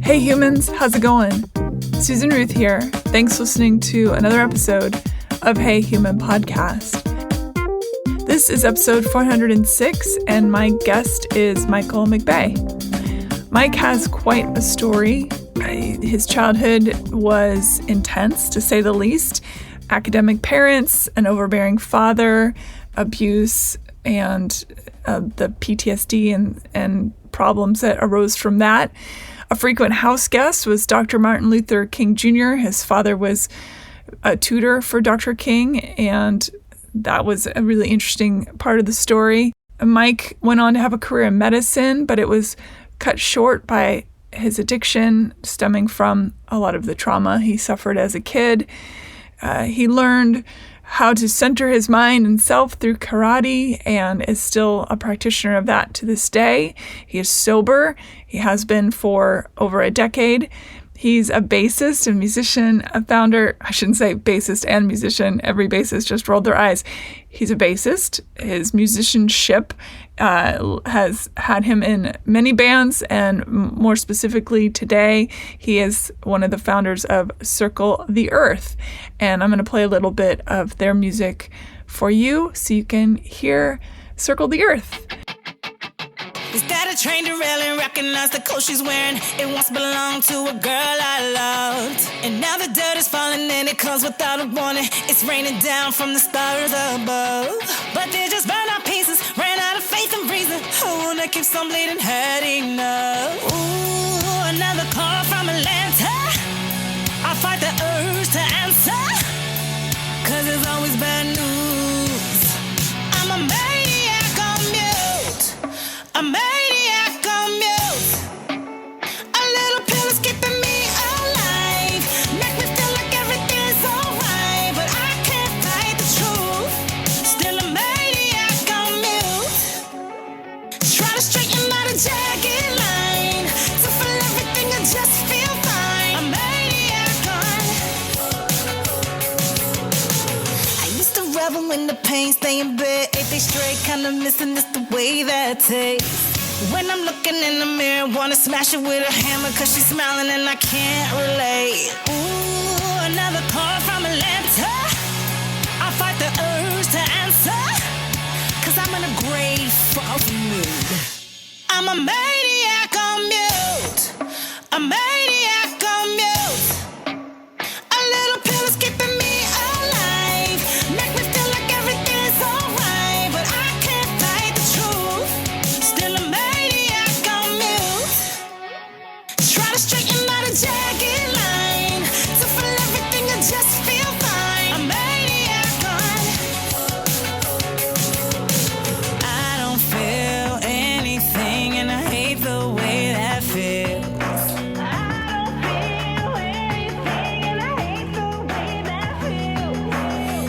Hey humans, how's it going? Susan Ruth here. Thanks for listening to another episode of Hey Human Podcast. This is episode 406 and my guest is Michael McBay. Mike has quite a story. His childhood was intense, to say the least. Academic parents, an overbearing father, abuse, and the PTSD and problems that arose from that. A frequent house guest was Dr. Martin Luther King Jr. His father was a tutor for Dr. King, and that was a really interesting part of the story. Mike went on to have a career in medicine, but it was cut short by his addiction stemming from a lot of the trauma he suffered as a kid. He learned how to center his mind and self through karate and is still a practitioner of that to this day. He is sober. He has been for over a decade. He's a bassist, a musician, a founder. I shouldn't say bassist and musician. Every bassist just rolled their eyes. He's a bassist. His musicianship has had him in many bands, and more specifically today, he is one of the founders of Circle the Earth. And I'm going to play a little bit of their music for you so you can hear Circle the Earth. Is that a train derailing? Recognize the coat she's wearing. It once belonged to a girl I loved, and now the dirt is falling and it comes without a warning. It's raining down from the stars above, but they just burn out pieces. Ran out of faith and reason. I wanna keep some bleeding, had enough. Ooh, another call from Atlanta. I fight the urge to answer, cause it's always bad news. I'm a maniac on mute. A maniac on mute. A little pill is keeping me alive. Make me feel like everything's alright, but I can't fight the truth. Still a maniac on mute. Try to straighten out a jagged line. To feel everything, I just feel fine. A maniac on. I used to revel in the pain, stay in bed 8 days straight, kinda missing this the way that tastes. When I'm looking in the mirror, wanna smash it with a hammer, cause she's smiling and I can't relate. Ooh, another call from Atlanta. I fight the urge to answer, cause I'm in a great frosty mood. I'm a maniac on mute. A maniac on mute. A little pill is keeping me alive. Make me feel like everything's alright, but I can't fight the truth. Still a maniac on mute. Try to straighten out a jagged line. To feel everything, I just feel fine. A maniac on. I don't feel anything and I hate the way that feels.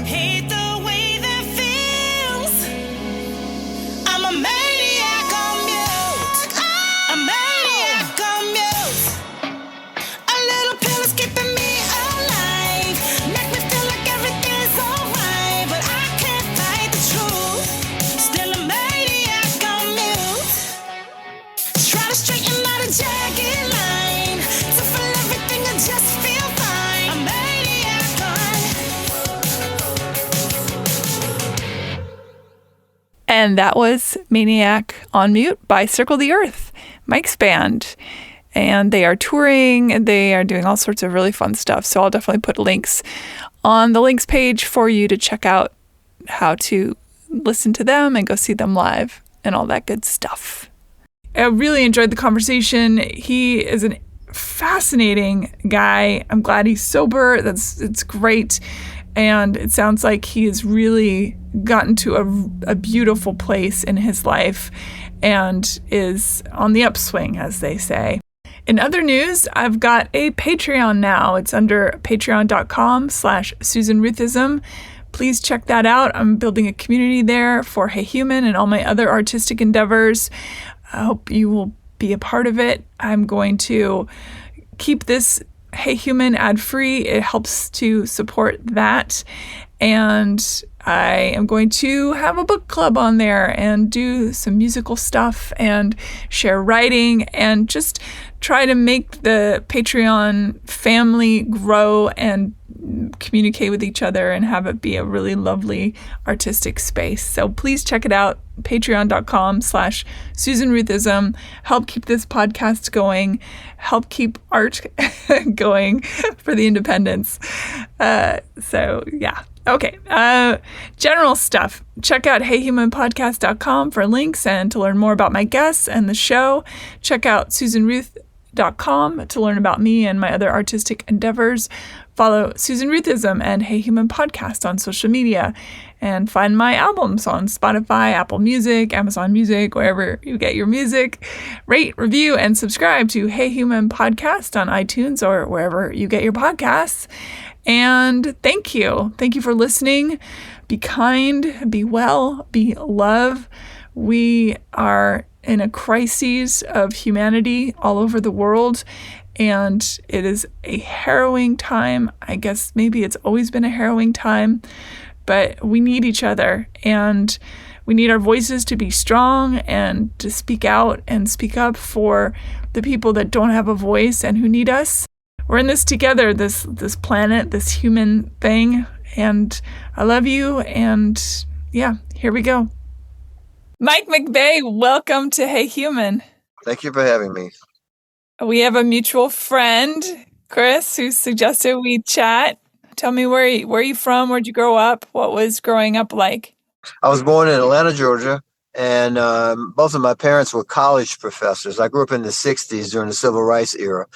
Hate the way that feels. I'm a maniac on mute. A maniac on mute. A little pill is keeping me alive. Make me feel like everything's alright, but I can't fight the truth. Still a maniac on mute. Try to straighten out a jagged line. To feel everything, I just feel fine. A maniac on. And that was Maniac on Mute by Circle the Earth, Mike's band. And they are touring, they are doing all sorts of really fun stuff. So I'll definitely put links on the links page for you to check out how to listen to them and go see them live and all that good stuff. I really enjoyed the conversation. He is a fascinating guy. I'm glad he's sober. It's great. And it sounds like he has really gotten to a beautiful place in his life and is on the upswing, as they say. In other news, I've got a Patreon now. It's under patreon.com/SusanRuthism. Please check that out. I'm building a community there for Hey Human and all my other artistic endeavors. I hope you will be a part of it. I'm going to keep this Hey Human ad-free. It helps to support that. And I am going to have a book club on there and do some musical stuff and share writing and just try to make the Patreon family grow and communicate with each other and have it be a really lovely artistic space. So please check it out, patreon.com/SusanRuthism. Help keep this podcast going, help keep art going for the independents. So yeah. Okay. General stuff. Check out heyhumanpodcast.com for links and to learn more about my guests and the show. Check out SusanRuth.com to learn about me and my other artistic endeavors. Follow Susan Ruthism and Hey Human Podcast on social media, and find my albums on Spotify, Apple Music, Amazon Music, wherever you get your music. Rate, review, and subscribe to Hey Human Podcast on iTunes or wherever you get your podcasts. And thank you. Thank you for listening. Be kind, be well, be love. We are in a crisis of humanity all over the world, and it is a harrowing time. I guess maybe it's always been a harrowing time, but we need each other, and we need our voices to be strong and to speak out and speak up for the people that don't have a voice and who need us. We're in this together, this planet, this human thing, and I love you, and yeah, here we go. Mike McBay, welcome to Hey Human. Thank you for having me. We have a mutual friend, Chris, who suggested we chat. Tell me where you from? Where'd you grow up? What was growing up like? I was born in Atlanta, Georgia, and both of my parents were college professors. I grew up in the 60s during the Civil Rights era.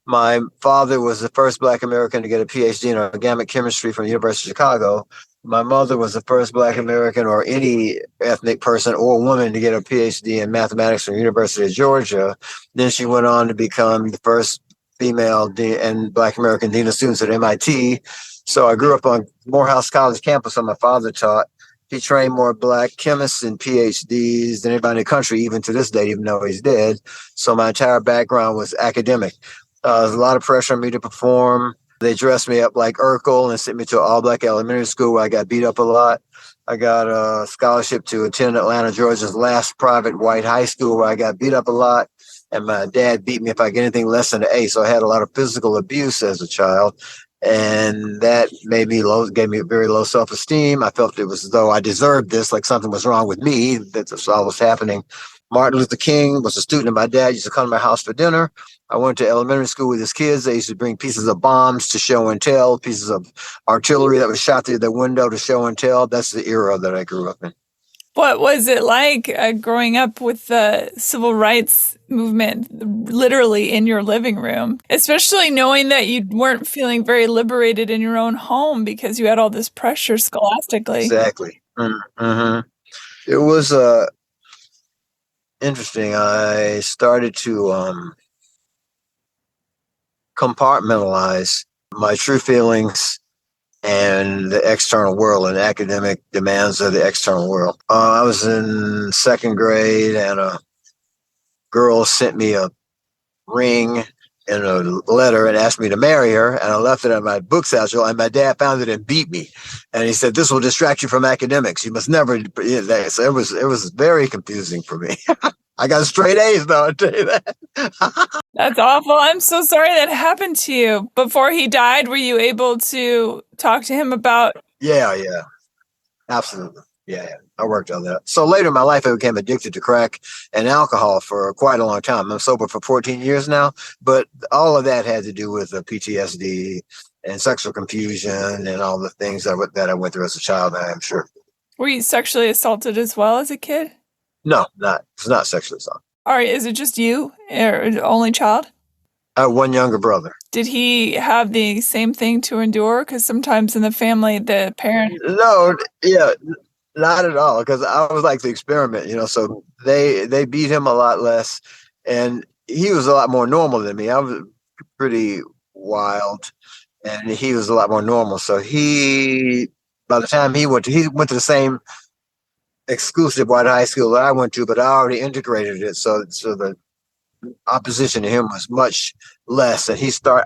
My father was the first Black American to get a PhD in organic chemistry from the University of Chicago. My mother was the first Black American or any ethnic person or woman to get a PhD in mathematics from the University of Georgia. Then she went on to become the first female and Black American dean of students at MIT. So I grew up on Morehouse College campus where my father taught. He trained more Black chemists and PhDs than anybody in the country, even to this day, even though he's dead. So my entire background was academic. There's a lot of pressure on me to perform. They dressed me up like Urkel and sent me to an all-Black elementary school where I got beat up a lot. I got a scholarship to attend Atlanta, Georgia's last private white high school where I got beat up a lot. And my dad beat me if I get anything less than an A. So I had a lot of physical abuse as a child. And that gave me very low self-esteem. I felt it was as though I deserved this, like something was wrong with me. That's all was happening. Martin Luther King was a student of my dad, used to come to my house for dinner. I went to elementary school with his kids. They used to bring pieces of bombs to show and tell, pieces of artillery that was shot through the window to show and tell. That's the era that I grew up in. What was it like growing up with the civil rights movement literally in your living room, especially knowing that you weren't feeling very liberated in your own home because you had all this pressure scholastically? Exactly. Mm-hmm. It was interesting. I started to compartmentalize my true feelings and the external world and academic demands of the external world. I was in second grade and a girl sent me a ring and a letter and asked me to marry her. And I left it in my book satchel and my dad found it and beat me. And he said, "This will distract you from academics. You must never." So it was very confusing for me. I got straight A's though, I'll tell you that. That's awful. I'm so sorry that happened to you. Before he died, were you able to talk to him about? Yeah, absolutely. Yeah, I worked on that. So later in my life, I became addicted to crack and alcohol for quite a long time. I'm sober for 14 years now, but all of that had to do with PTSD and sexual confusion and all the things that I went through as a child, I'm sure. Were you sexually assaulted as well as a kid? No, it's not sexually assault. All right, is it just you, or only child? I have one younger brother. Did he have the same thing to endure? Because sometimes in the family, the parent... No, yeah, not at all. Because I was like the experiment, so they beat him a lot less. And he was a lot more normal than me. I was pretty wild, and he was a lot more normal. So by the time he went to the same exclusive white high school that I went to, but I already integrated it. So the opposition to him was much less. And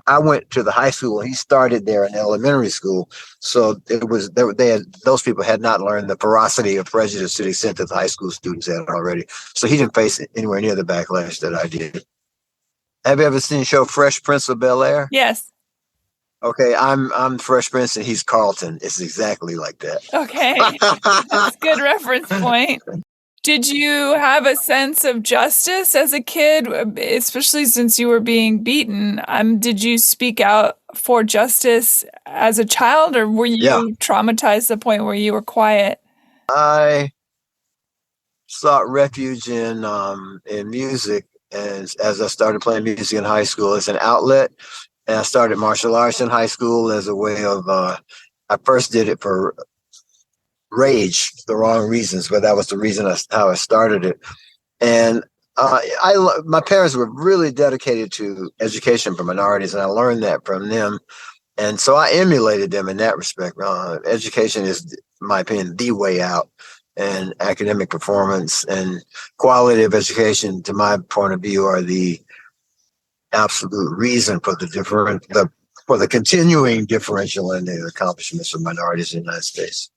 I went to the high school, and he started there in elementary school. So it was, those people had not learned the ferocity of prejudice to the extent that the high school students had already. So he didn't face anywhere near the backlash that I did. Have you ever seen the show Fresh Prince of Bel-Air? Yes. Okay, I'm Fresh Prince and he's Carlton. It's exactly like that. Okay. That's a good reference point. Did you have a sense of justice as a kid, especially since you were being beaten? Did you speak out for justice as a child, or were you traumatized to the point where you were quiet? I sought refuge in music, as I started playing music in high school as an outlet. And I started martial arts in high school as a way of, I first did it for rage, the wrong reasons, but that was the reason how I started it. And my parents were really dedicated to education for minorities, and I learned that from them. And so I emulated them in that respect. Education is, in my opinion, the way out. And academic performance and quality of education, to my point of view, are the absolute reason for the continuing differential in the accomplishments of minorities in the United States.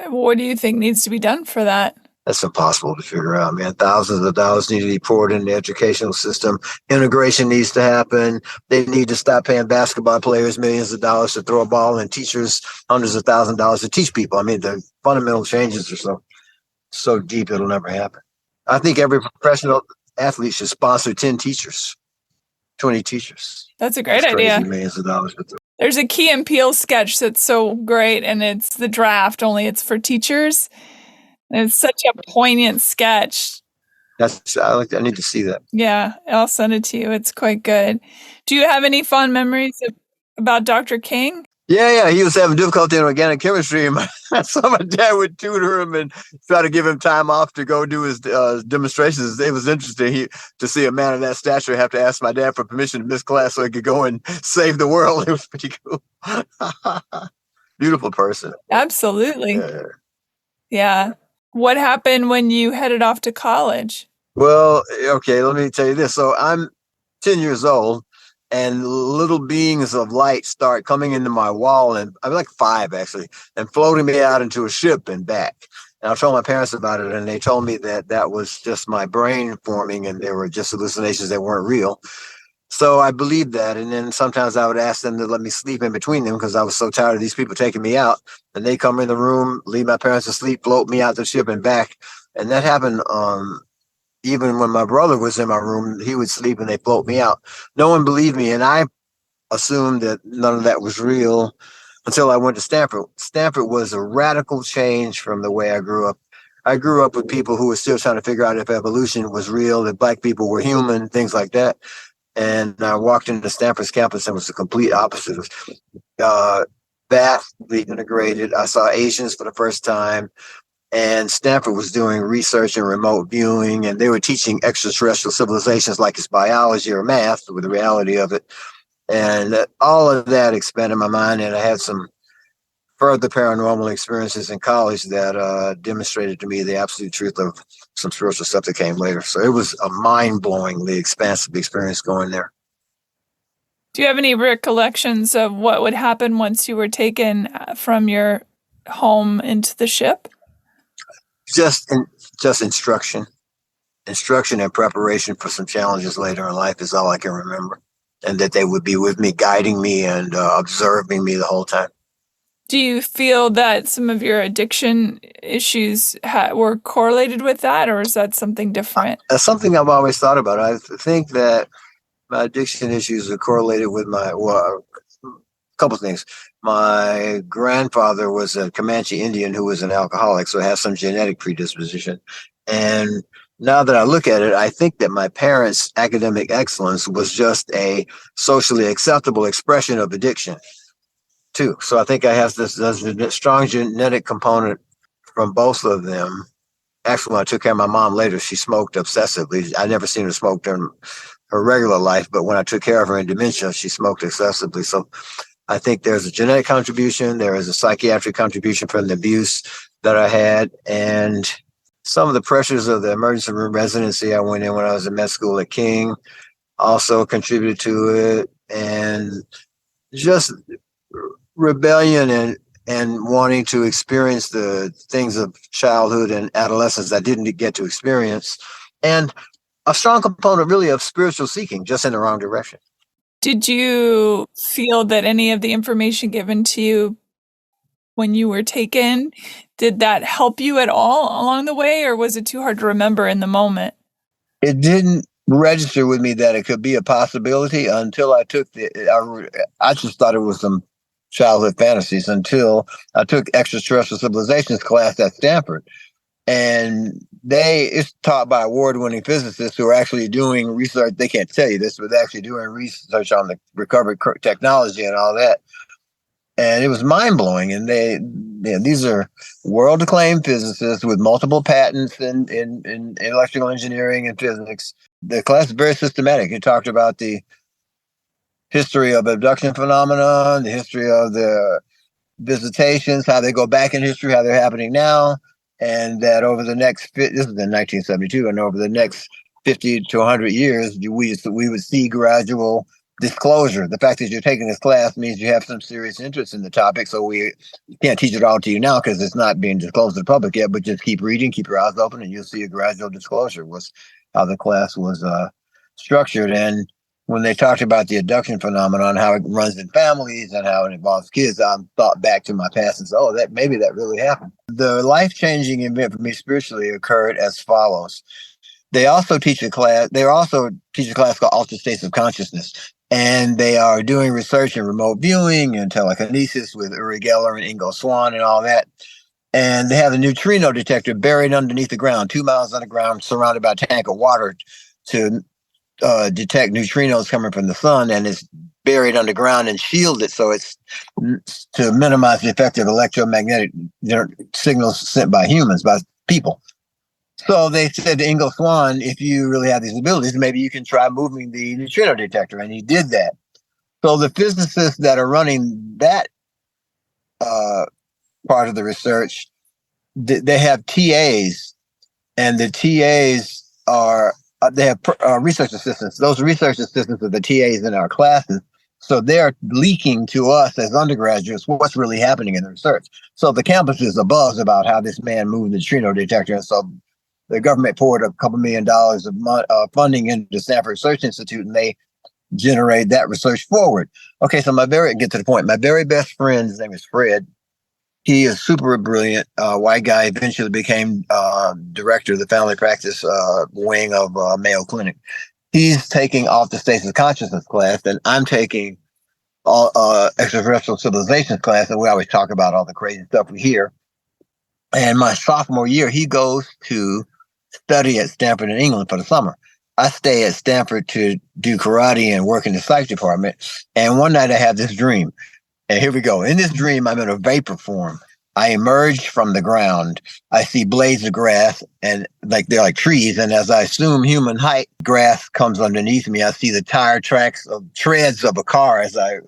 What do you think needs to be done for that? That's impossible to figure out, man. Thousands of dollars need to be poured into the educational system. Integration needs to happen. They need to stop paying basketball players millions of dollars to throw a ball, and teachers hundreds of thousands of dollars to teach people. I mean, the fundamental changes are so deep it'll never happen. I think every professional athlete should sponsor 10 teachers, 20 teachers. That's a great idea. Millions of dollars. There's a Key and Peele sketch that's so great, and it's The Draft, only it's for teachers. And it's such a poignant sketch. I need to see that. Yeah, I'll send it to you. It's quite good. Do you have any fond memories about Dr. King? Yeah. He was having difficulty in organic chemistry. So my dad would tutor him and try to give him time off to go do his demonstrations. It was interesting to see a man of that stature have to ask my dad for permission to miss class so he could go and save the world. It was pretty cool. Beautiful person. Absolutely. Yeah. What happened when you headed off to college? Well, okay, let me tell you this. So I'm 10 years old, and little beings of light start coming into my wall, and I'm like 5 actually, and floating me out into a ship and back. And I told my parents about it, and they told me that was just my brain forming, and they were just hallucinations that weren't real. So I believed that, and then sometimes I would ask them to let me sleep in between them because I was so tired of these people taking me out. And they come in the room, leave my parents asleep, float me out the ship and back. And that happened even when my brother was in my room. He would sleep and they float me out. No one believed me, and I assumed that none of that was real until I went to Stanford. Stanford was a radical change from the way I grew up. I grew up with people who were still trying to figure out if evolution was real, that Black people were human, things like that. And I walked into Stanford's campus and it was the complete opposite. It was vastly integrated. I saw Asians for the first time, and Stanford was doing research and remote viewing, and they were teaching extraterrestrial civilizations like it's biology or math with the reality of it. And all of that expanded my mind, and I had some further paranormal experiences in college that demonstrated to me the absolute truth of some spiritual stuff that came later. So it was a mind-blowingly expansive experience going there. Do you have any recollections of what would happen once you were taken from your home into the ship? Just instruction and preparation for some challenges later in life is all I can remember. And that they would be with me, guiding me and observing me the whole time. Do you feel that some of your addiction issues were correlated with that, or is that something different? That's something I've always thought about. I think that my addiction issues are correlated with a couple of things. My grandfather was a Comanche Indian who was an alcoholic, so I have some genetic predisposition. And now that I look at it, I think that my parents' academic excellence was just a socially acceptable expression of addiction, too. So I think I have this strong genetic component from both of them. Actually, when I took care of my mom later, she smoked obsessively. I never seen her smoke during her regular life, but when I took care of her in dementia, she smoked excessively. So I think there's a genetic contribution. There is a psychiatric contribution from the abuse that I had, and some of the pressures of the emergency room residency I went in when I was in med school at King also contributed to it. and just rebellion and wanting to experience the things of childhood and adolescence I didn't get to experience, and a strong component really of spiritual seeking, just in the wrong direction. Did you feel that any of the information given to you when you were taken, did that help you at all along the way, or was it too hard to remember in the moment? It didn't register with me that it could be a possibility until I took I just thought it was some childhood fantasies until I took extraterrestrial civilizations class at Stanford. And it's taught by award-winning physicists who are actually doing research. They can't tell you this, but they're actually doing research on the recovered technology and all that. And it was mind-blowing. And these are world-acclaimed physicists with multiple patents in electrical engineering and physics. The class is very systematic. It talked about the history of abduction phenomena, the history of the visitations, how they go back in history, how they're happening now, and that over the next, this is in 1972, and over the next 50 to 100 years, we would see gradual disclosure. The fact that you're taking this class means you have some serious interest in the topic, so we can't teach it all to you now because it's not being disclosed to the public yet, but just keep reading, keep your eyes open, and you'll see a gradual disclosure was how the class was structured. And when they talked about the abduction phenomenon, how it runs in families and how it involves kids, I thought back to my past and said, oh, that maybe that really happened. The life-changing event for me spiritually occurred as follows. They also teach a class called Altered States of Consciousness. And they are doing research in remote viewing and telekinesis with Uri Geller and Ingo Swann and all that. And they have a neutrino detector buried underneath the ground, 2 miles underground, surrounded by a tank of water to detect neutrinos coming from the sun, and it's buried underground and shielded, so it's to minimize the effect of electromagnetic signals sent by humans, by people. So they said to Ingo Swann, if you really have these abilities, maybe you can try moving the neutrino detector, and he did that. So the physicists that are running that part of the research, they have TAs, and the TAs are they have research assistants. Those research assistants are the TAs in our classes. So they're leaking to us as undergraduates what's really happening in the research. So the campus is abuzz about how this man moved the neutrino detector. And so the government poured a couple $1 million of funding into the Stanford Research Institute, and they generate that research forward. Okay, so get to the point. My very best friend, his name is Fred. He is super brilliant, white guy, eventually became director of the family practice wing of Mayo Clinic. He's taking Altered States of Consciousness class, and I'm taking extraterrestrial civilizations class, and we always talk about all the crazy stuff we hear. And my sophomore year, he goes to study at Stanford in England for the summer. I stay at Stanford to do karate and work in the psych department. And one night I have this dream. And here we go. In this dream, I'm in a vapor form. I emerge from the ground. I see blades of grass, and they're like trees. And as I assume human height, grass comes underneath me. I see the tire tracks of treads of a car as I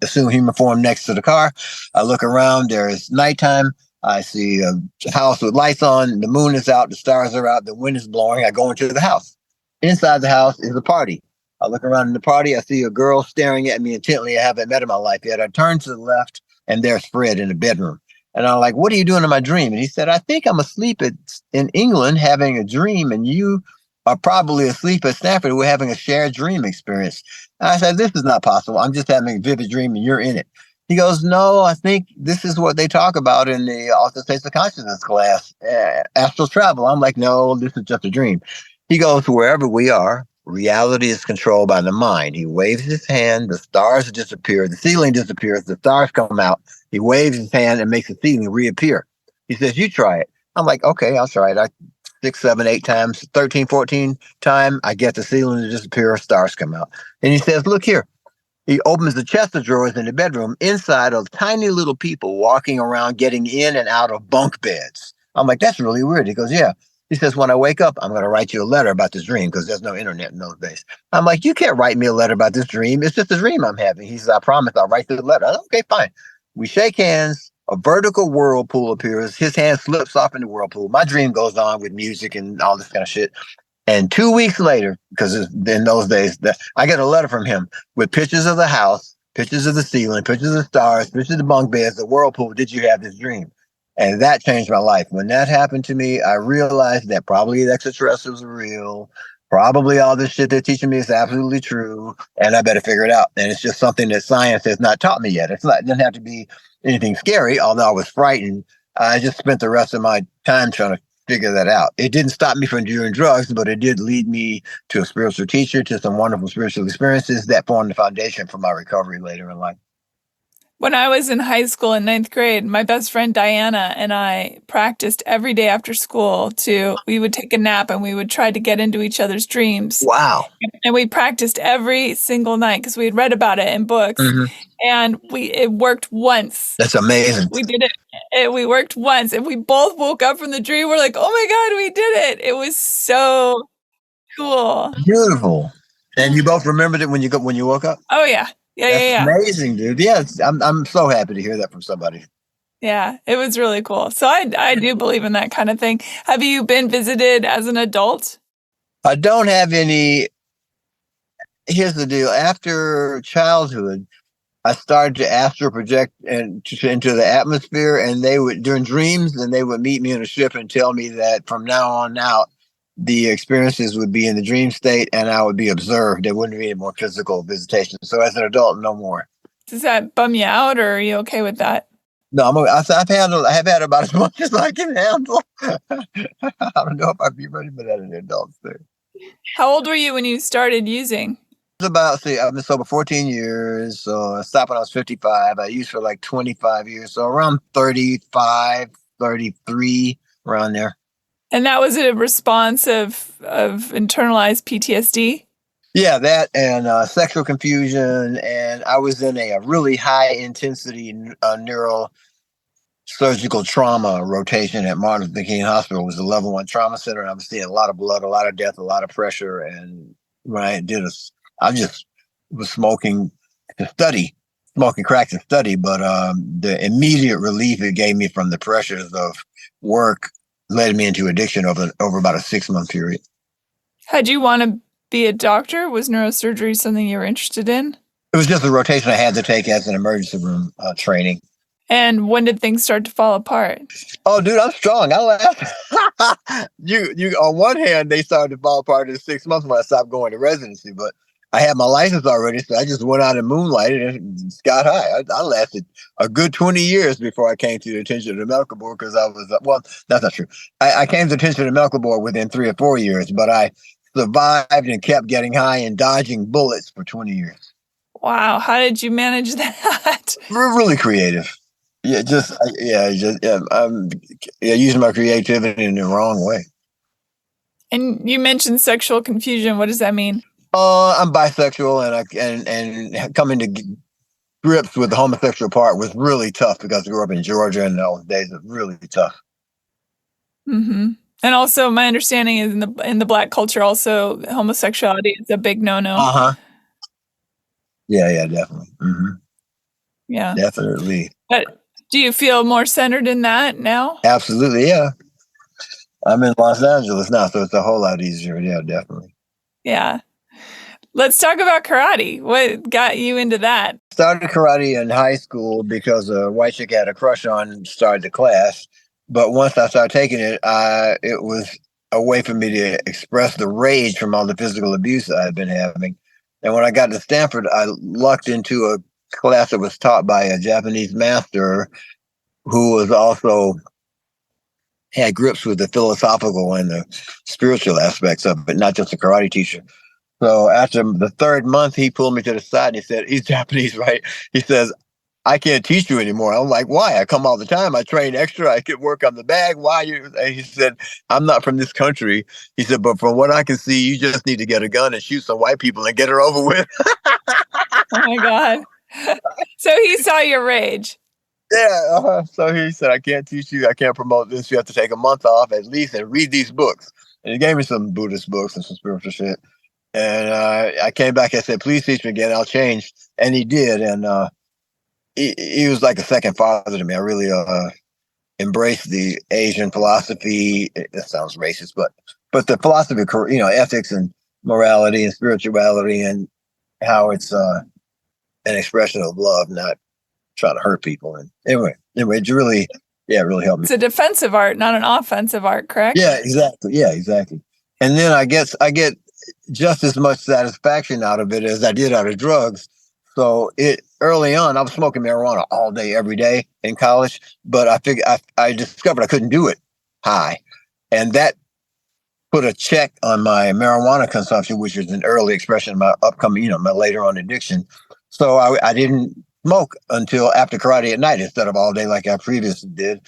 assume human form next to the car. I look around. There is nighttime. I see a house with lights on. The moon is out. The stars are out. The wind is blowing. I go into the house. Inside the house is a party. I look around in the party. I see a girl staring at me intently. I haven't met in my life yet. I turn to the left, and there's Fred in the bedroom. And I'm like, what are you doing in my dream? And he said, I think I'm asleep in England having a dream, and you are probably asleep at Stanford. We're having a shared dream experience. And I said, this is not possible. I'm just having a vivid dream, and you're in it. He goes, no, I think this is what they talk about in the Altered States of Consciousness class, astral travel. I'm like, no, this is just a dream. He goes, wherever we are, reality is controlled by the mind. He waves his hand, the stars disappear, the ceiling disappears, the stars come out. He waves his hand and makes the ceiling reappear. He says, you try it. I'm like, okay, I'll try it. 6, 7, 8 times, 13, 14 time, I get the ceiling to disappear, stars come out. And he says, look here. He opens the chest of drawers in the bedroom. Inside are tiny little people walking around, getting in and out of bunk beds. I'm like, that's really weird. He goes, yeah. He says, when I wake up, I'm going to write you a letter about this dream because there's no internet in those days. I'm like, you can't write me a letter about this dream. It's just a dream I'm having. He says, I promise I'll write the letter. I'm like, okay, fine. We shake hands. A vertical whirlpool appears. His hand slips off in the whirlpool. My dream goes on with music and all this kind of shit. And 2 weeks later, because in those days, I get a letter from him with pictures of the house, pictures of the ceiling, pictures of the stars, pictures of the bunk beds, the whirlpool. Did you have this dream? And that changed my life. When that happened to me, I realized that probably the extraterrestrials are real. Probably all this shit they're teaching me is absolutely true, and I better figure it out. And it's just something that science has not taught me yet. It doesn't have to be anything scary, although I was frightened. I just spent the rest of my time trying to figure that out. It didn't stop me from doing drugs, but it did lead me to a spiritual teacher, to some wonderful spiritual experiences that formed the foundation for my recovery later in life. When I was in high school in 9th grade, my best friend Diana and I practiced every day after school we would take a nap and we would try to get into each other's dreams. Wow. And we practiced every single night because we had read about it in books. Mm-hmm. And it worked once. That's amazing. We did it. We worked once and we both woke up from the dream. We're like, oh my God, we did it. It was so cool. Beautiful. And you both remembered it when you woke up? Oh, yeah. Yeah. Amazing, dude. Yeah, I'm so happy to hear that from somebody. Yeah, it was really cool. So I do believe in that kind of thing. Have you been visited as an adult? I don't have any. Here's the deal. After childhood, I started to astral project into the atmosphere, and they would, during dreams, and they would meet me in a ship and tell me that from now on out, the experiences would be in the dream state and I would be observed. There wouldn't be any more physical visitation. So as an adult, no more. Does that bum you out, or are you okay with that? No, I've had about as much as I can handle. I don't know if I'd be ready for that in the adult state. How old were you when you started using? I've been sober 14 years. So I stopped when I was 55. I used for like 25 years. So around 35, 33, around there. And that was a response of internalized PTSD? Yeah, that and sexual confusion. And I was in a really high intensity neurosurgical trauma rotation at Martin Luther King Hospital. It was a level 1 trauma center. And I was seeing a lot of blood, a lot of death, a lot of pressure. And when I just was smoking crack to study. But the immediate relief it gave me from the pressures of work led me into addiction over about a 6-month period. Had you want to be a doctor? Was neurosurgery something you were interested in? It was just a rotation I had to take as an emergency room training. And when did things start to fall apart? Oh, dude, I'm strong. I laugh. You on one hand, they started to fall apart in 6 months when I stopped going to residency, but I had my license already, so I just went out and moonlighted and got high. I lasted a good 20 years before I came to the attention of the medical board because I was, well, that's not true. I came to the attention of the medical board within 3 or 4 years, but I survived and kept getting high and dodging bullets for 20 years. Wow. How did you manage that? We're really creative. Using my creativity in the wrong way. And you mentioned sexual confusion. What does that mean? I'm bisexual, and coming to grips with the homosexual part was really tough because I grew up in Georgia, and those days it was really tough. Mm-hmm. And also, my understanding is in the Black culture, also homosexuality is a big no-no. Uh-huh. Yeah, definitely. Mm-hmm. Yeah, definitely. But do you feel more centered in that now? Absolutely, yeah. I'm in Los Angeles now, so it's a whole lot easier. Yeah, definitely. Yeah. Let's talk about karate. What got you into that? Started karate in high school because a white chick I had a crush on started the class. But once I started taking it, it was a way for me to express the rage from all the physical abuse I've been having. And when I got to Stanford, I lucked into a class that was taught by a Japanese master who was also had grips with the philosophical and the spiritual aspects of it, not just a karate teacher. So after the 3rd month, he pulled me to the side and he said, he's Japanese, right? He says, I can't teach you anymore. I'm like, why? I come all the time. I train extra. I could work on the bag. Why you? And he said, I'm not from this country. He said, but from what I can see, you just need to get a gun and shoot some white people and get her over with. Oh my God. So he saw your rage. Yeah. So he said, I can't teach you. I can't promote this. You have to take a month off at least and read these books. And he gave me some Buddhist books and some spiritual shit. And I came back and said, please teach me again. I'll change. And he did. And he was like a second father to me. I really embraced the Asian philosophy. That sounds racist, but but the philosophy of, ethics and morality and spirituality and how it's an expression of love, not trying to hurt people. And anyway, it really helped me. It's a defensive art, not an offensive art, correct? Yeah, exactly. Yeah, exactly. And then I get just as much satisfaction out of it as I did out of drugs. So early on, I was smoking marijuana all day, every day in college, but I discovered I couldn't do it high. And that put a check on my marijuana consumption, which is an early expression of my upcoming, my later on addiction. So I didn't smoke until after karate at night instead of all day like I previously did.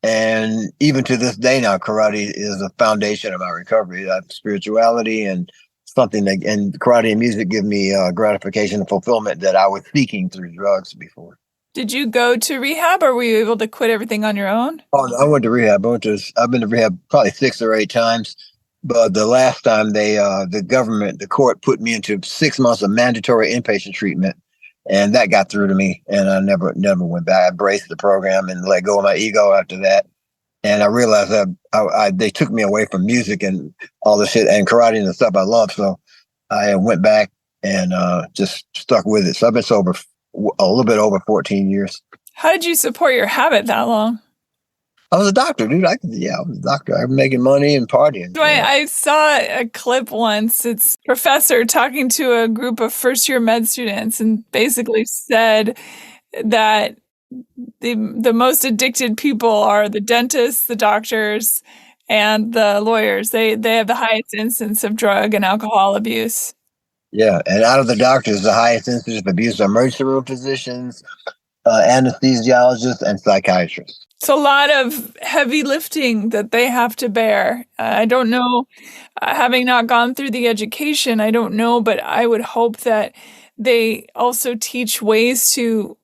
And even to this day now, karate is a foundation of my recovery. Spirituality and and karate and music give me gratification and fulfillment that I was seeking through drugs before. Did you go to rehab, or were you able to quit everything on your own? Oh, no, I went to rehab. I've been to rehab probably 6 or 8 times. But the last time the court put me into 6 months of mandatory inpatient treatment, and that got through to me, and I never went back. I embraced the program and let go of my ego after that. And I realized that they took me away from music and all the shit and karate and the stuff I love. So I went back and just stuck with it. So I've been sober a little bit over 14 years. How did you support your habit that long? I was a doctor, dude. I was a doctor. I was making money and partying. I saw a clip once. It's a professor talking to a group of first-year med students and basically said that the most addicted people are the dentists, the doctors, and the lawyers. They have the highest instance of drug and alcohol abuse. Yeah, and out of the doctors, the highest instance of abuse are emergency room physicians, anesthesiologists, and psychiatrists. It's a lot of heavy lifting that they have to bear. I don't know, having not gone through the education, I don't know, but I would hope that they also teach ways to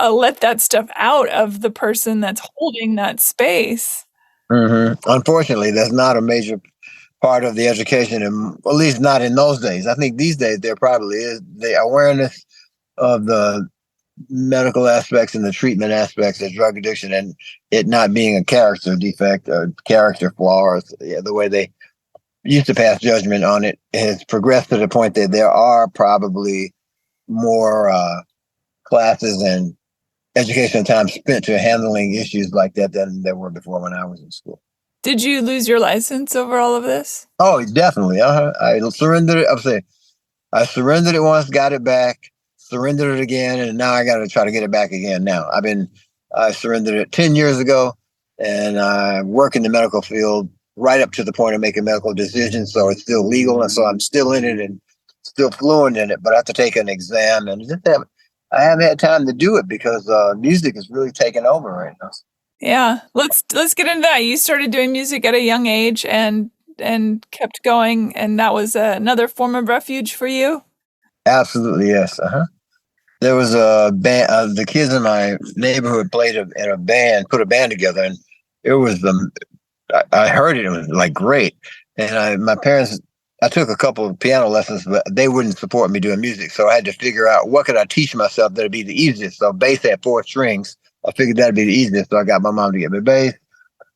let that stuff out of the person that's holding that space. Mm-hmm. Unfortunately, that's not a major part of the education, and at least not in those days. I think these days there probably is the awareness of the medical aspects and the treatment aspects of drug addiction, and it not being a character defect or character flaw, or the way they used to pass judgment on it has progressed to the point that there are probably more classes and educational time spent to handling issues like that than there were before when I was in school. Did you lose your license over all of this? Oh, definitely. I surrendered it. I surrendered it once, got it back, surrendered it again, and now I got to try to get it back again now. I surrendered it 10 years ago, and I work in the medical field right up to the point of making medical decisions, so it's still legal, and so I'm still in it and still fluent in it, but I have to take an exam, and I haven't had time to do it because music is really taking over right now. Yeah, let's get into that. You started doing music at a young age and kept going, and that was another form of refuge for you? Absolutely, yes. There was a band. The kids in my neighborhood played in a band, put a band together, and it was I heard it. It was like great. And my parents, I took a couple of piano lessons, but they wouldn't support me doing music, so I had to figure out what could I teach myself that'd be the easiest. So bass had 4 strings. I figured that'd be the easiest, so I got my mom to get me bass.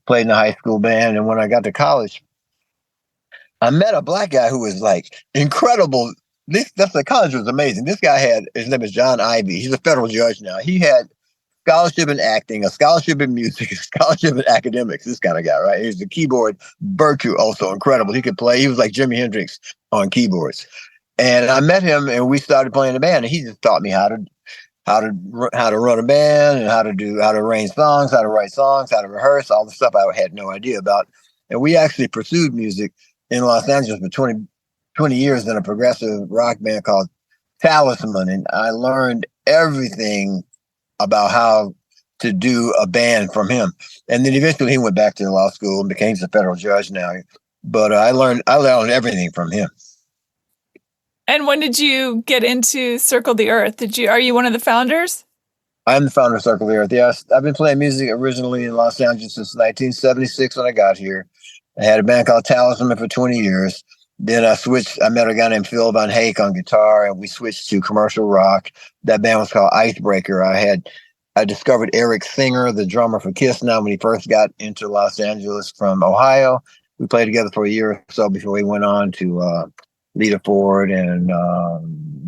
Played in a high school band, and when I got to college, I met a black guy who was like incredible. The college was amazing. This guy his name is John Ivey. He's a federal judge now. He had scholarship in acting, a scholarship in music, a scholarship in academics. This kind of guy, right? He's the keyboard virtue, also incredible. He could play. He was like Jimi Hendrix on keyboards. And I met him, and we started playing the band. And he just taught me how to run a band and how to arrange songs, how to write songs, how to rehearse, all the stuff I had no idea about. And we actually pursued music in Los Angeles for 20 years in a progressive rock band called Talisman. And I learned everything about how to do a band from him. And then eventually he went back to law school and became a federal judge now. But I learned everything from him. And when did you get into Circle the Earth? Are you one of the founders? I'm the founder of Circle the Earth. Yes, I've been playing music originally in Los Angeles since 1976 when I got here. I had a band called Talisman for 20 years. Then I met a guy named Phil Van Hake on guitar, and we switched to commercial rock. That band was called Icebreaker. I discovered Eric Singer, the drummer for Kiss now, when he first got into Los Angeles from Ohio. We played together for a year or so before we went on to Lita Ford and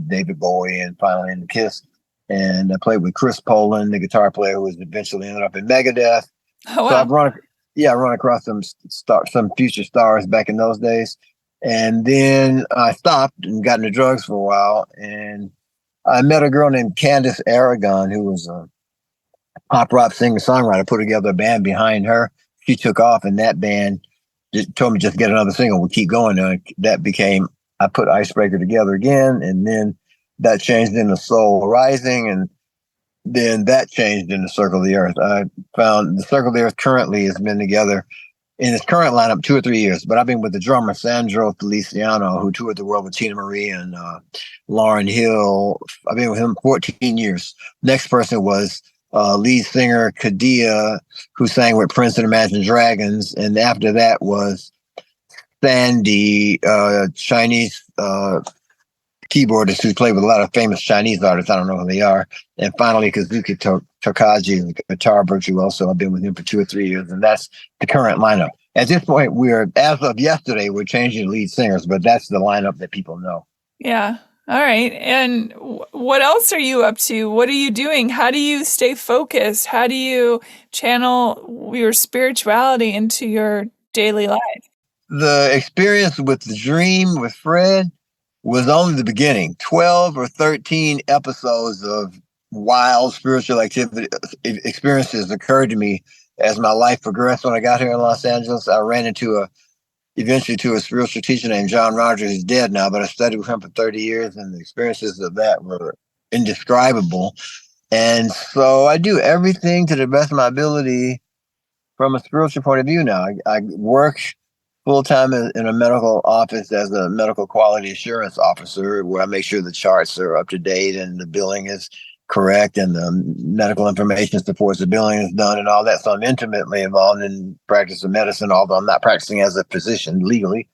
David Bowie and finally in the Kiss. And I played with Chris Poland, the guitar player who was eventually ended up in Megadeth. Oh, wow. So I've run across some future stars back in those days. And then I stopped and got into drugs for a while. And I met a girl named Candace Aragon, who was a pop rock singer-songwriter, put together a band behind her. She took off, and that band just told me just get another single. We'll keep going. That became, I put Icebreaker together again, and then that changed into Soul Rising, and then that changed into Circle of the Earth. I found the Circle of the Earth currently has been together in its current lineup 2 or 3 years, but I've been with the drummer Sandro Feliciano, who toured the world with Tina Marie and Lauryn Hill. I've been with him 14 years. Next person was lead singer Kadia, who sang with Prince and Imagine Dragons, and after that was Sandy, Chinese keyboardist who played with a lot of famous Chinese artists. I don't know who they are. And finally, Kazuki Tokaji, the guitar virtuoso. I've been with him for 2 or 3 years, and that's the current lineup. At this point, as of yesterday, we're changing lead singers, but that's the lineup that people know. Yeah. All right. And what else are you up to? What are you doing? How do you stay focused? How do you channel your spirituality into your daily life? The experience with the dream with Fred was only the beginning. 12 or 13 episodes of wild spiritual activity experiences occurred to me as my life progressed. When I got here in Los Angeles, I ran eventually to a spiritual teacher named John Rogers. He's dead now, but I studied with him for 30 years, and the experiences of that were indescribable. And so I do everything to the best of my ability from a spiritual point of view now. I work full-time in a medical office as a medical quality assurance officer, where I make sure the charts are up to date and the billing is correct and the medical information supports the billing is done and all that. So I'm intimately involved in practice of medicine, although I'm not practicing as a physician legally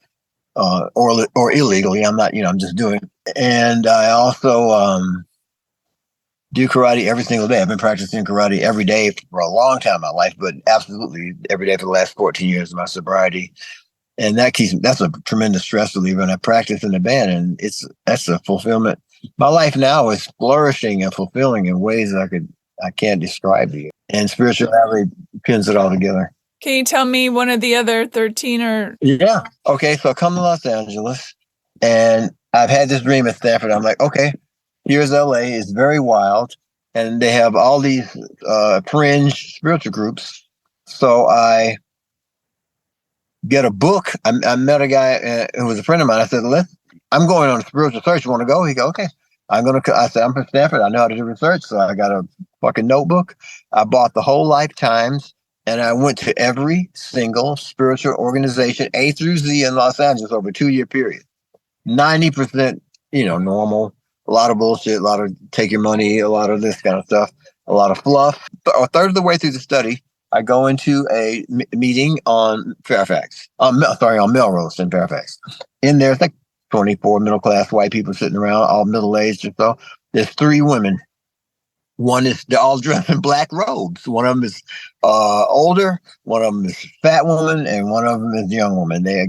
or illegally. I'm not, I'm just doing. And I also do karate every single day. I've been practicing karate every day for a long time in my life, but absolutely every day for the last 14 years of my sobriety. And that's a tremendous stress reliever. And I practice in the band, and that's a fulfillment. My life now is flourishing and fulfilling in ways I can't describe to you. And spirituality pins it all together. Can you tell me one of the other 13 or? Yeah. Okay. So I come to Los Angeles, and I've had this dream at Stanford. I'm like, okay, here's LA. It's very wild. And they have all these fringe spiritual groups. So I get a book. I met a guy who was a friend of mine. I said, I'm going on a spiritual search. You want to go? He go, okay. I said, I'm from Stanford. I know how to do research. So I got a fucking notebook. I bought the whole Lifetimes, and I went to every single spiritual organization, A through Z, in Los Angeles over a 2-year period. 90%, normal, a lot of bullshit, a lot of take your money, a lot of this kind of stuff, a lot of fluff. A third of the way through the study, I go into a meeting on Melrose in Fairfax. In there, it's like 24 middle-class white people sitting around, all middle-aged or so. There's 3 women. They're all dressed in black robes. One of them is older, one of them is fat woman, and one of them is young woman. They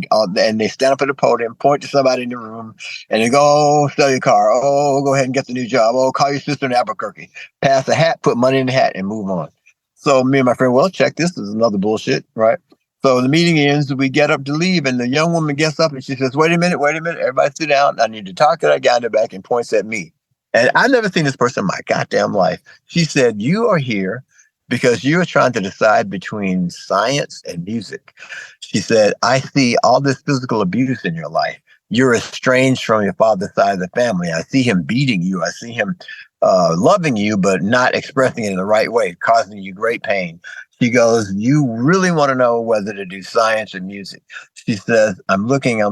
stand up at the podium, point to somebody in the room, and they go, oh, sell your car. Oh, go ahead and get the new job. Oh, call your sister in Albuquerque. Pass the hat, put money in the hat, and move on. So me and my friend, well, check this. This is another bullshit, right? So the meeting ends, we get up to leave, and the young woman gets up and she says, wait a minute. Everybody sit down. I need to talk to that guy in the back, and points at me. And I've never seen this person in my goddamn life. She said, you are here because you are trying to decide between science and music. She said, I see all this physical abuse in your life. You're estranged from your father's side of the family. I see him beating you. I see him loving you, but not expressing it in the right way, causing you great pain. She goes, you really want to know whether to do science or music. She says,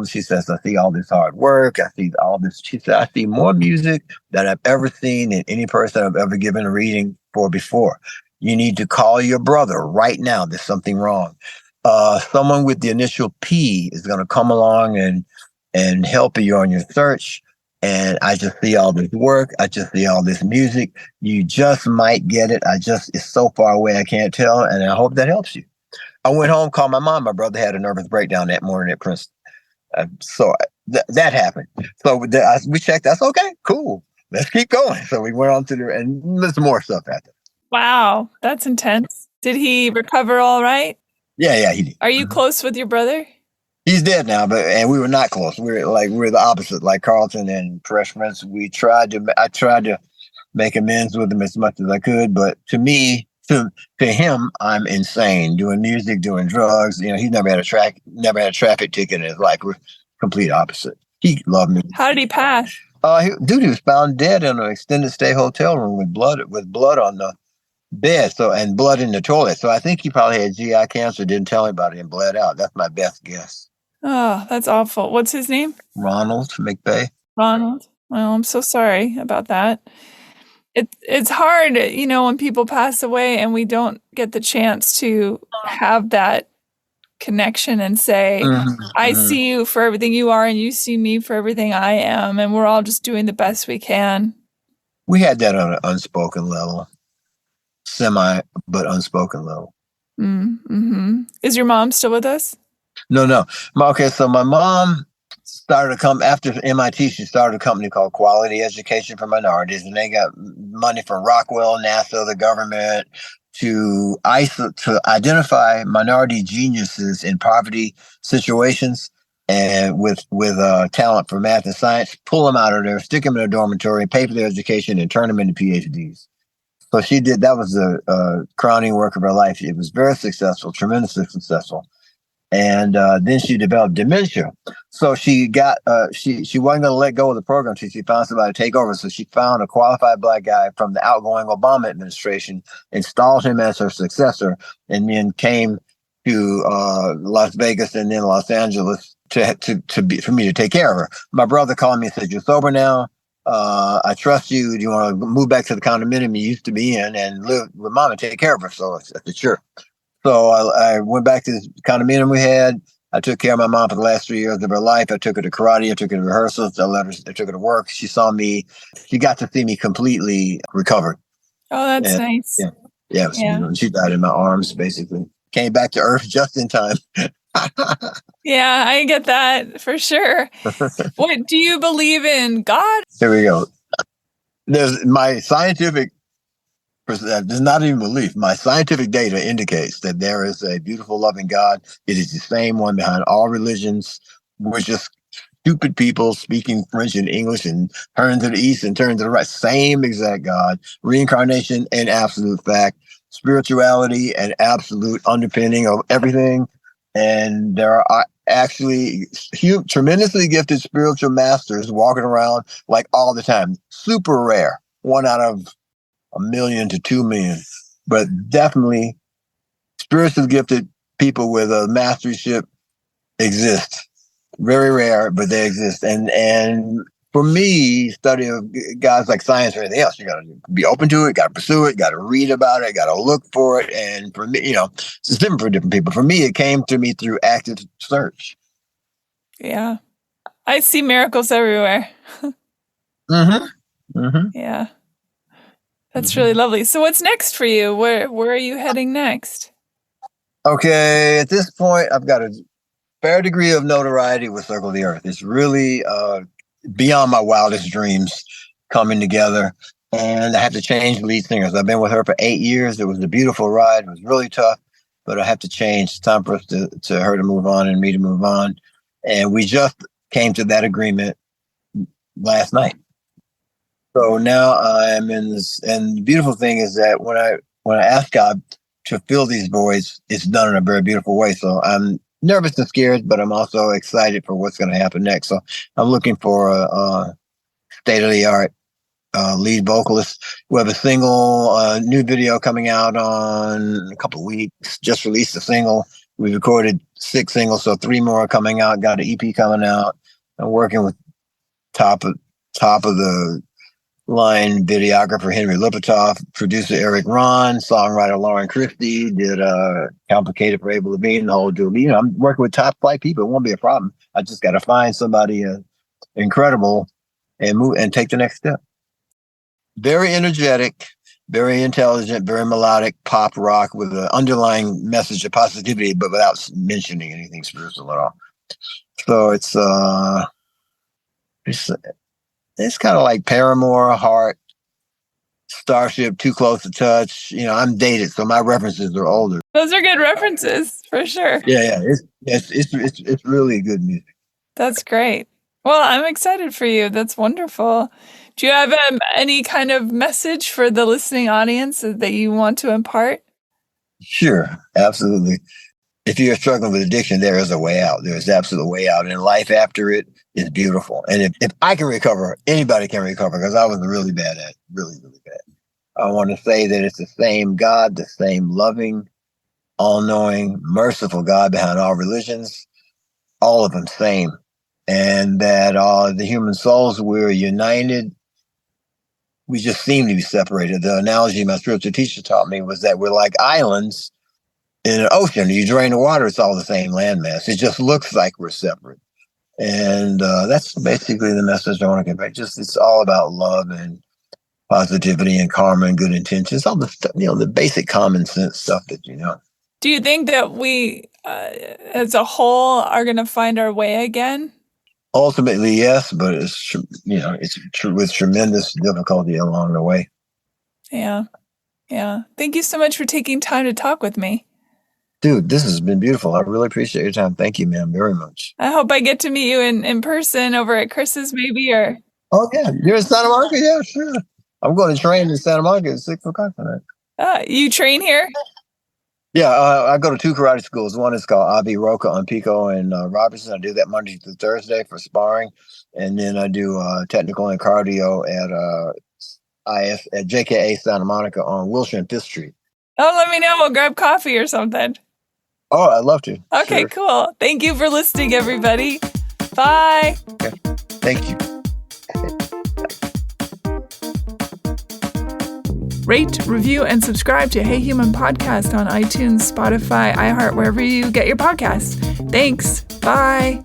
she says, I see all this hard work. I see all this. She said, I see more music than I've ever seen in any person I've ever given a reading for before. You need to call your brother right now. There's something wrong. Someone with the initial P is going to come along and help you on your search. And I just see all this work. I just see all this music. You just might get it. It's so far away, I can't tell. And I hope that helps you. I went home, called my mom. My brother had a nervous breakdown that morning at Princeton. That happened. So we checked. That's okay. Cool. Let's keep going. So we went on and there's more stuff after. Wow, that's intense. Did he recover all right? Yeah, he did. Are you close with your brother? He's dead now, and we were not close. We're the opposite, like Carlton and Freshmans. I tried to make amends with him as much as I could, but to him, I'm insane. Doing music, doing drugs. He's never had a traffic ticket in his life. We're complete opposite. He loved me. How did he pass? He was found dead in an extended stay hotel room with blood on the bed, and blood in the toilet. So I think he probably had GI cancer, didn't tell anybody, and bled out. That's my best guess. Oh, that's awful. What's his name? Ronald McBay. Ronald. Well, I'm so sorry about that. It's hard, when people pass away and we don't get the chance to have that connection and say, I see you for everything you are and you see me for everything I am, and we're all just doing the best we can. We had that on an unspoken level, but unspoken level. Mm-hmm. Is your mom still with us? No. Okay, so my mom started after MIT. She started a company called Quality Education for Minorities, and they got money from Rockwell, NASA, the government to identify minority geniuses in poverty situations and with talent for math and science, pull them out of there, stick them in a dormitory, pay for their education, and turn them into PhDs. So she did. That was the crowning work of her life. It was very successful, tremendously successful. And then she developed dementia. So she got she wasn't going to let go of the program. She found somebody to take over. So she found a qualified Black guy from the outgoing Obama administration, installed him as her successor, and then came to Las Vegas and then Los Angeles for me to take care of her. My brother called me and said, "You're sober now. I trust you. Do you want to move back to the condominium you used to be in and live with mom and take care of her?" So I said, "Sure." So I went back to the condominium we had. I took care of my mom for the last 3 years of her life. I took her to karate. I took her to rehearsals. I took her to work. She saw me. She got to see me completely recovered. Oh, that's nice. Yeah. She died in my arms, basically. Came back to Earth just in time. Yeah, I get that for sure. What, do you believe in God? Here we go. There's my scientific. There's not even belief. My scientific data indicates that there is a beautiful, loving God. It is the same one behind all religions. We're just stupid people speaking French and English and turn to the east and turn to the right. Same exact God. Reincarnation and absolute fact. Spirituality and absolute underpinning of everything. And there are actually tremendously gifted spiritual masters walking around like all the time. Super rare. 1 out of 1 million to 2 million, but definitely spiritually gifted people with a mastership exist. Very rare, but they exist. And for me, study of God's like science or anything else. You got to be open to it, got to pursue it, got to read about it, got to look for it. And for me, it's different for different people. For me, it came to me through active search. Yeah. I see miracles everywhere. Yeah. That's really lovely. So what's next for you? Where are you heading next? Okay, at this point, I've got a fair degree of notoriety with Circle the Earth. It's really beyond my wildest dreams coming together. And I have to change lead singers. I've been with her for 8 years. It was a beautiful ride. It was really tough, but I have to change. It's time for us to her to move on and me to move on. And we just came to that agreement last night. So now I'm in this, and the beautiful thing is that when I ask God to fill these voids, it's done in a very beautiful way. So I'm nervous and scared, but I'm also excited for what's going to happen next. So I'm looking for a state-of-the-art lead vocalist. We have a single, new video coming out on a couple of weeks. Just released a single. We recorded 6 singles, so 3 more are coming out. Got an EP coming out. I'm working with top of the line videographer Henry Lipatoff, producer Eric Ron, songwriter Lauren Christie, did Complicated for Abel Levine, the whole deal. I'm working with top flight people. It won't be a problem. I just got to find somebody incredible and move and take the next step. Very energetic, very intelligent, very melodic pop rock with an underlying message of positivity, but without mentioning anything spiritual at all. So it's kind of like Paramore, Heart, Starship, Too Close to Touch. I'm dated, so my references are older. Those are good references for sure. Yeah. It's really good music. That's great. Well, I'm excited for you. That's wonderful. Do you have any kind of message for the listening audience that you want to impart? Sure, absolutely. If you're struggling with addiction, there is a way out. There is absolutely a way out. And life after it is beautiful. And if I can recover, anybody can recover, because I was really bad at it. Really, really bad. I want to say that it's the same God, the same loving, all-knowing, merciful God behind all religions, all of them same. And that the human souls, we're united. We just seem to be separated. The analogy my spiritual teacher taught me was that we're like islands in an ocean. You drain the water, it's all the same landmass. It just looks like we're separate. And that's basically the message I want to convey. It's all about love and positivity and karma and good intentions. All the stuff, the basic common sense stuff that you know. Do you think that we, as a whole, are going to find our way again? Ultimately, yes, but it's with tremendous difficulty along the way. Yeah. Thank you so much for taking time to talk with me. Dude, this has been beautiful. I really appreciate your time. Thank you, ma'am, very much. I hope I get to meet you in person over at Chris's maybe, or... Oh, yeah. You're in Santa Monica? Yeah, sure. I'm going to train in Santa Monica at 6 o'clock tonight. You train here? Yeah, I go to 2 karate schools. One is called Abi Roka on Pico and Robertson. I do that Monday through Thursday for sparring. And then I do technical and cardio at JKA Santa Monica on Wilshire and 5th Street. Oh, let me know. We'll grab coffee or something. Oh, I'd love to. Okay, sure. Cool. Thank you for listening, everybody. Bye. Okay. Thank you. Rate, review, and subscribe to Hey Human Podcast on iTunes, Spotify, iHeart, wherever you get your podcasts. Thanks. Bye.